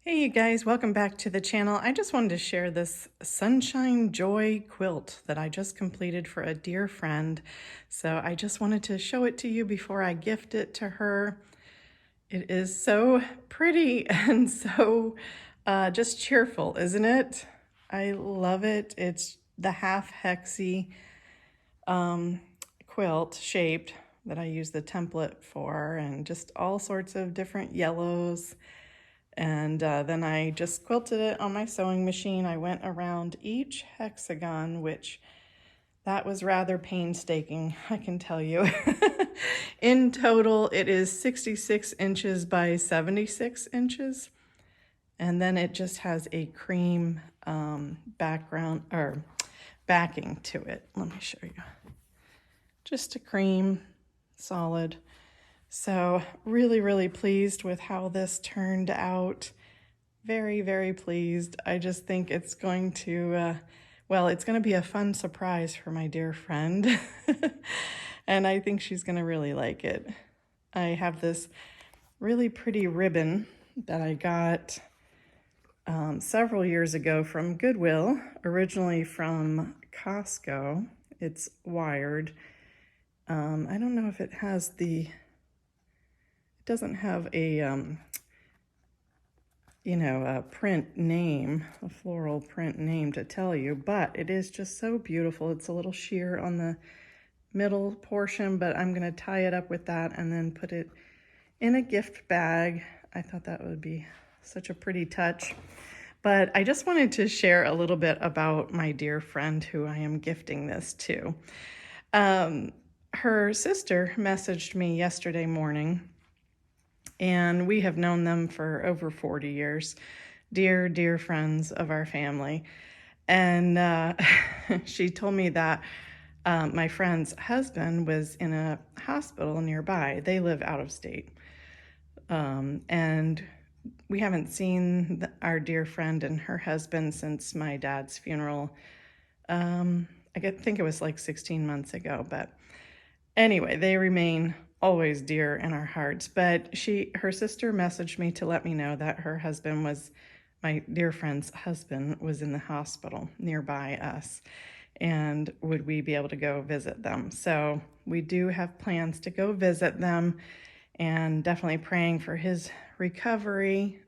Hey you guys, welcome back to the channel. I just wanted to share this Sunshine Joy quilt that I just completed for a dear friend. So I just wanted to show it to you before I gift it to her. It is so pretty and so just cheerful, isn't it? I love it. It's the half hexy quilt shaped that I use the template for, and just all sorts of different yellows. And then I just quilted it on my sewing machine. I went around each hexagon, which that was rather painstaking, I can tell you. In total, it is 66 inches by 76 inches. And then it just has a cream background or backing to it. Let me show you. Just a cream, solid. So really, really pleased with how this turned out. Very, very pleased. I just think it's going to, well, it's going to be a fun surprise for my dear friend. And I think she's going to really like it. I have this really pretty ribbon that I got several years ago from Goodwill, originally from Costco. It's wired. I don't know if it has it doesn't have a, a print name, a floral print name to tell you, but it is just so beautiful. It's a little sheer on the middle portion, but I'm going to tie it up with that and then put it in a gift bag. I thought that would be such a pretty touch. But I just wanted to share a little bit about my dear friend who I am gifting this to. Her sister messaged me yesterday morning, and we have known them for over 40 years. Dear, dear friends of our family. And she told me that my friend's husband was in a hospital nearby. They live out of state. And we haven't seen our dear friend and her husband since my dad's funeral. I think it was like 16 months ago, but anyway, they remain always dear in our hearts. But her sister messaged me to let me know that her husband my dear friend's husband was in the hospital nearby us, and would we be able to go visit them? So we do have plans to go visit them, and definitely praying for his recovery.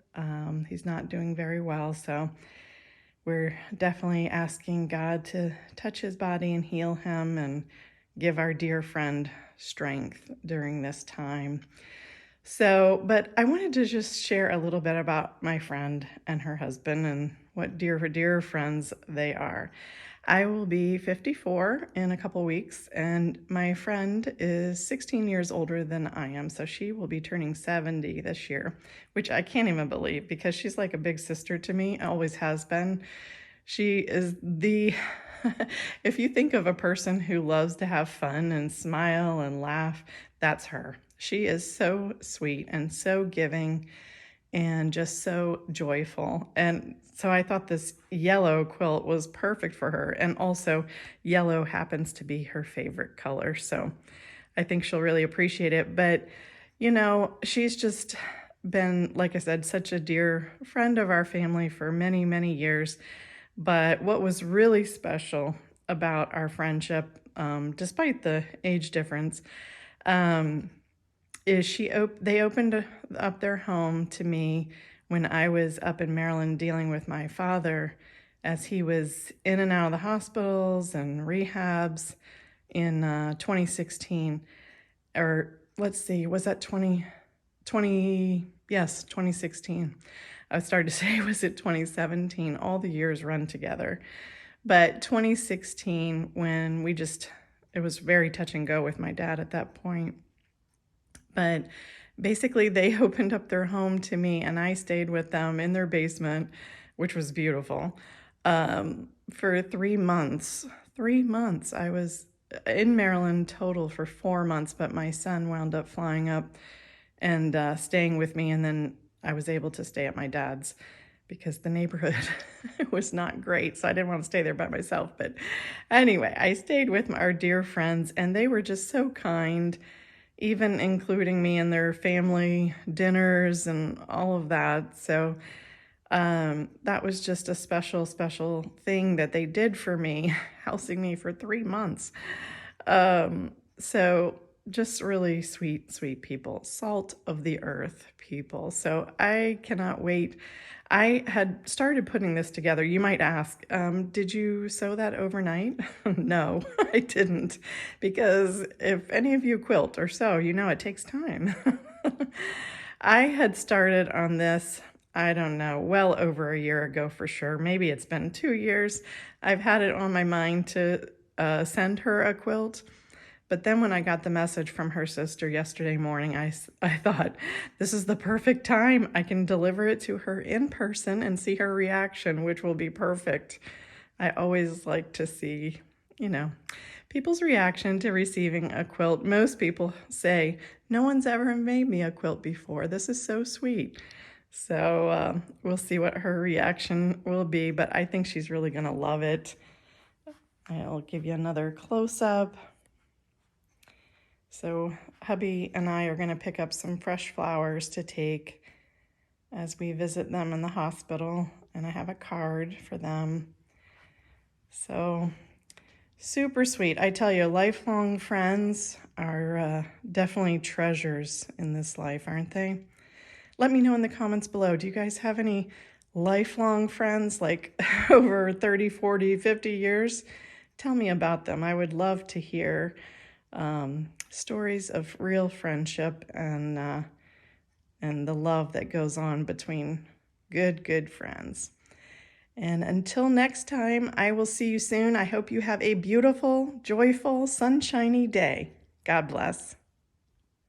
He's not doing very well, so we're definitely asking God to touch his body and heal him and give our dear friend strength during this time. So, but I wanted to just share a little bit about my friend and her husband and what dear friends they are. I will be 54 in a couple weeks, and my friend is 16 years older than I am, so she will be turning 70 this year, which I can't even believe because she's like a big sister to me, always has been. She is if you think of a person who loves to have fun and smile and laugh, that's her. She is so sweet and so giving and just so joyful. And so I thought this yellow quilt was perfect for her. And also yellow happens to be her favorite color. So I think she'll really appreciate it. But, she's just been, like I said, such a dear friend of our family for many, many years. But what was really special about our friendship, despite the age difference, is they opened up their home to me when I was up in Maryland dealing with my father, as he was in and out of the hospitals and rehabs in 2016. Or let's see, was that 2020? Yes, 2016. I started to say, was it 2017? All the years run together. But 2016, when it was very touch and go with my dad at that point. But basically, they opened up their home to me, and I stayed with them in their basement, which was beautiful, for 3 months. 3 months. I was in Maryland total for 4 months, but my son wound up flying up and staying with me, and then I was able to stay at my dad's because the neighborhood was not great, so I didn't want to stay there by myself. But anyway, I stayed with our dear friends, and they were just so kind, even including me in their family dinners and all of that. So That was just a special, special thing that they did for me, housing me for 3 months. So just really sweet, sweet people, salt of the earth people. So I cannot wait. I had started putting this together. You might ask, did you sew that overnight? No, I didn't, because if any of you quilt or sew, you know it takes time. I had started on this, I don't know, well over a year ago for sure. Maybe it's been 2 years. I've had it on my mind to send her a quilt. But then when I got the message from her sister yesterday morning, I thought, this is the perfect time. I can deliver it to her in person and see her reaction, which will be perfect. I always like to see, you know, people's reaction to receiving a quilt. Most people say, no one's ever made me a quilt before. This is so sweet. So we'll see what her reaction will be, but I think she's really going to love it. I'll give you another close-up. So hubby and I are going to pick up some fresh flowers to take as we visit them in the hospital, and I have a card for them. So super sweet. I tell you, lifelong friends are definitely treasures in this life, aren't they? Let me know in the comments below. Do you guys have any lifelong friends, like over 30, 40, 50 years? Tell me about them. I would love to hear stories of real friendship and the love that goes on between good friends. And until next time, I will see you soon. I hope you have a beautiful, joyful, sunshiny day. God bless.